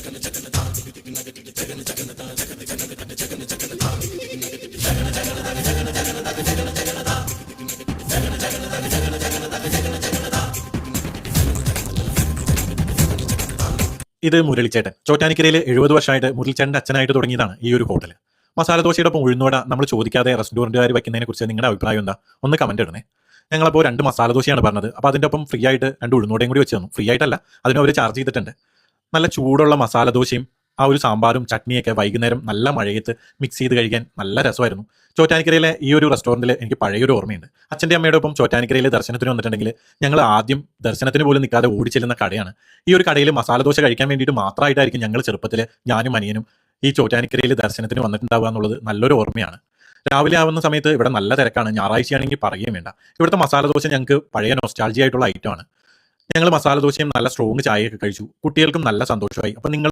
ഇത് മുരളിച്ചേട്ടൻ. ചോറ്റാനിക്കരയിൽ 70 വർഷമായിട്ട് മുരളിച്ചേട്ടൻ്റെ അച്ഛനായിട്ട് തുടങ്ങിയതാണ് ഈ ഒരു ഹോട്ടൽ. മസാല ദോശയോടൊപ്പം ഉഴുന്നുവട നമ്മൾ ചോദിക്കാതെ റെസ്റ്റോറൻറ്റുകാർ വയ്ക്കുന്നതിനെ കുറിച്ച് നിങ്ങളുടെ അഭിപ്രായം എന്താ? ഒന്ന് കമൻറ്റ് ഇടണേ. ഞങ്ങളപ്പോൾ 2 മസാല ദോശയാണ് പറഞ്ഞത്. അപ്പോൾ അതിൻ്റെ ഒപ്പം ഫ്രീ ആയിട്ട് 2 ഉഴുന്നുവടയും കൂടി വെച്ച് തന്നു. ഫ്രീ ആയിട്ടല്ല, അതിന് അവർ ചാർജ് ചെയ്തിട്ടുണ്ട്. നല്ല ചൂടുള്ള മസാല ദോശയും ആ ഒരു സാമ്പാറും ചട്നിയൊക്കെ വൈകുന്നേരം നല്ല മഴയത്ത് മിക്സ് ചെയ്ത് കഴിക്കാൻ നല്ല രസമായിരുന്നു. ചോറ്റാനിക്കരയിലെ ഈ ഒരു റെസ്റ്റോറൻറ്റിൽ എനിക്ക് പഴയൊരു ഓർമ്മയുണ്ട്. അച്ഛൻ്റെ അമ്മയുടെ ഒപ്പം ചോറ്റാനിക്കരയിൽ ദർശനത്തിന് വന്നിട്ടുണ്ടെങ്കിൽ ഞങ്ങൾ ആദ്യം ദർശനത്തിന് പോലും നിൽക്കാതെ ഓടിച്ചെല്ലുന്ന കടയാണ്. ഈ ഒരു കടയിൽ മസാല ദോശ കഴിക്കാൻ വേണ്ടിയിട്ട് മാത്രമായിട്ടായിരിക്കും ഞങ്ങൾ ചെറുപ്പത്തിൽ ഞാനും അനിയനും ഈ ചോറ്റാനിക്കരയിൽ ദർശനത്തിന് വന്നിട്ടുണ്ടാവുക എന്നുള്ളത് നല്ലൊരു ഓർമ്മയാണ്. രാവിലെ ആവുന്ന സമയത്ത് ഇവിടെ നല്ല തിരക്കാണ്. ഞായറാഴ്ചയാണെങ്കിൽ പറയുകയും വേണ്ട. ഇവിടുത്തെ മസാല ദോശ ഞങ്ങൾക്ക് പഴയ നൊസ്റ്റാൾജി ആയിട്ടുള്ള ഐറ്റമാണ്. ഞങ്ങൾ മസാല ദോശയും നല്ല സ്ട്രോങ് ചായയൊക്കെ കഴിച്ചു. കുട്ടികൾക്കും നല്ല സന്തോഷമായി. അപ്പം നിങ്ങൾ